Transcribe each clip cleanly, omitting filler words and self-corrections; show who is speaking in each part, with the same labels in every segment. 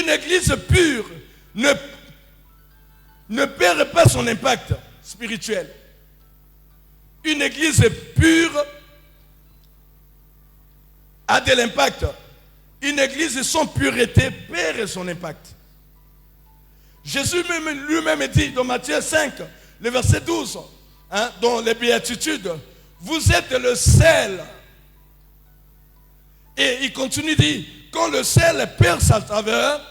Speaker 1: Une église pure ne perd pas son impact spirituel. Une église pure a de l'impact. Une église sans pureté perd son impact. Jésus lui-même dit dans Matthieu 5, le verset 12, dans les béatitudes, vous êtes le sel. Et il continue de dire, quand le sel perd sa saveur,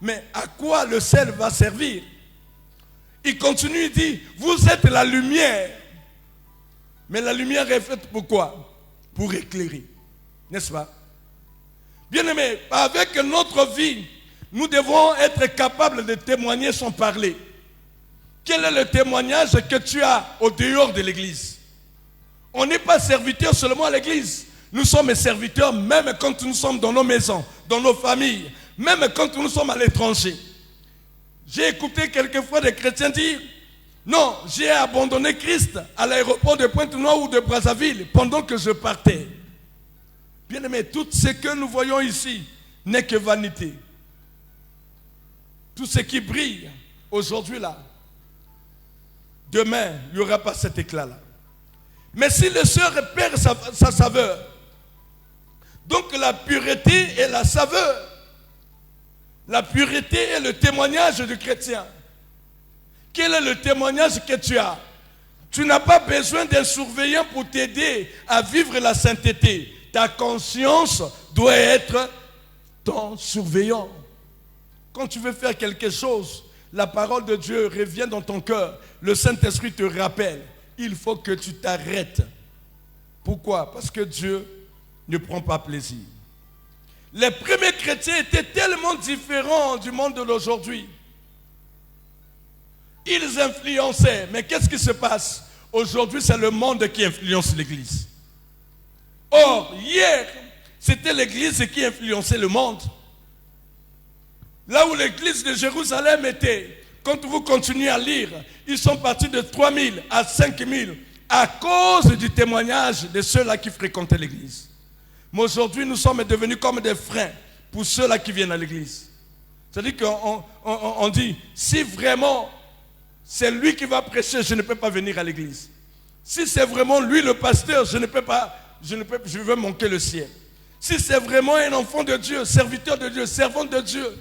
Speaker 1: mais à quoi le sel va servir? Il continue de dire, vous êtes la lumière. Mais la lumière est faite pour quoi? Pour éclairer. N'est-ce pas? Bien-aimés, avec notre vie, nous devons être capables de témoigner sans parler. Quel est le témoignage que tu as au dehors de l'église? On n'est pas serviteurs seulement à l'église. Nous sommes serviteurs même quand nous sommes dans nos maisons, dans nos familles, même quand nous sommes à l'étranger. J'ai écouté quelquefois des chrétiens dire, non, j'ai abandonné Christ à l'aéroport de Pointe-Noire ou de Brazzaville pendant que je partais. Bien aimé, tout ce que nous voyons ici n'est que vanité. Tout ce qui brille aujourd'hui là, demain, il n'y aura pas cet éclat-là. Mais si le sœur perd sa saveur, donc la pureté et la saveur, la pureté est le témoignage du chrétien. Quel est le témoignage que tu as? Tu n'as pas besoin d'un surveillant pour t'aider à vivre la sainteté. Ta conscience doit être ton surveillant. Quand tu veux faire quelque chose, la parole de Dieu revient dans ton cœur. Le Saint-Esprit te rappelle. Il faut que tu t'arrêtes. Pourquoi? Parce que Dieu ne prend pas plaisir. Les premiers chrétiens étaient tellement différents du monde d'aujourd'hui. Ils influençaient. Mais qu'est-ce qui se passe? Aujourd'hui, c'est le monde qui influence l'Église. Or, hier, c'était l'Église qui influençait le monde. Là où l'Église de Jérusalem était, quand vous continuez à lire, ils sont partis de 3000 à 5000 à cause du témoignage de ceux-là qui fréquentaient l'Église. Mais aujourd'hui, nous sommes devenus comme des freins pour ceux-là qui viennent à l'Église. C'est-à-dire qu'on dit, si vraiment c'est lui qui va prêcher, je ne peux pas venir à l'église. Si c'est vraiment lui le pasteur, je vais manquer le ciel. Si c'est vraiment un enfant de Dieu, serviteur de Dieu, servant de Dieu,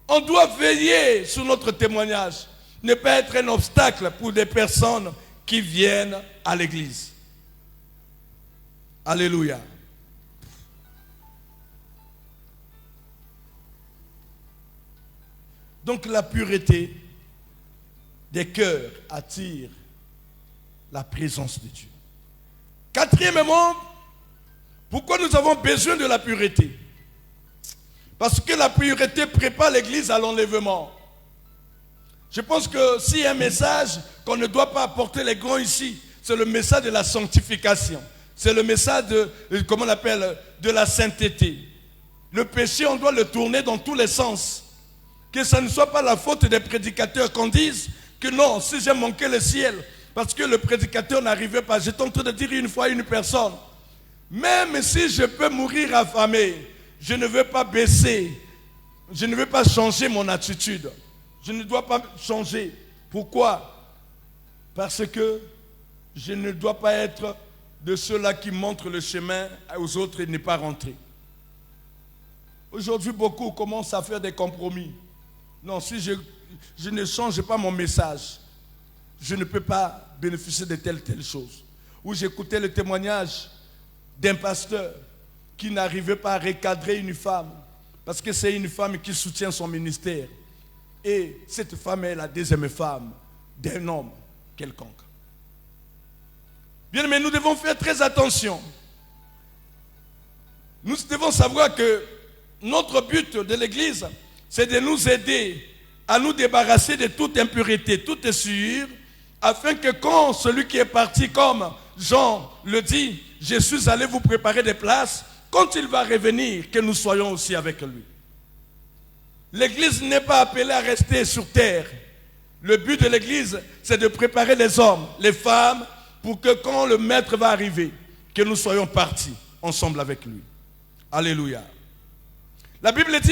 Speaker 1: on doit veiller sur notre témoignage, ne pas être un obstacle pour des personnes qui viennent à l'église. Alléluia. Donc la pureté des cœurs attire la présence de Dieu. Quatrièmement, pourquoi nous avons besoin de la pureté? Parce que la pureté prépare l'église à l'enlèvement. Je pense que s'il y a un message qu'on ne doit pas apporter les grands ici, c'est le message de la sanctification. C'est le message de la sainteté. Le péché, on doit le tourner dans tous les sens. Que ça ne soit pas la faute des prédicateurs qu'on dise que non, si j'ai manqué le ciel, parce que le prédicateur n'arrivait pas. J'étais en train de dire une fois à une personne, même si je peux mourir affamé, je ne veux pas baisser, je ne veux pas changer mon attitude. Je ne dois pas changer. Pourquoi? Parce que je ne dois pas être de ceux-là qui montrent le chemin aux autres et ne pas rentrer. Aujourd'hui, beaucoup commencent à faire des compromis. Non, si je ne change pas mon message, je ne peux pas bénéficier de telle chose. Ou j'écoutais le témoignage d'un pasteur qui n'arrivait pas à recadrer une femme parce que c'est une femme qui soutient son ministère. Et cette femme est la deuxième femme d'un homme quelconque. Bien, mais nous devons faire très attention. Nous devons savoir que notre but de l'Église, c'est de nous aider à nous débarrasser de toute impureté, toute souillure, afin que quand celui qui est parti, comme Jean le dit, je suis allé vous préparer des places, quand il va revenir, que nous soyons aussi avec lui. L'Église n'est pas appelée à rester sur terre. Le but de l'Église, c'est de préparer les hommes, les femmes, pour que quand le Maître va arriver, que nous soyons partis ensemble avec lui. Alléluia. La Bible dit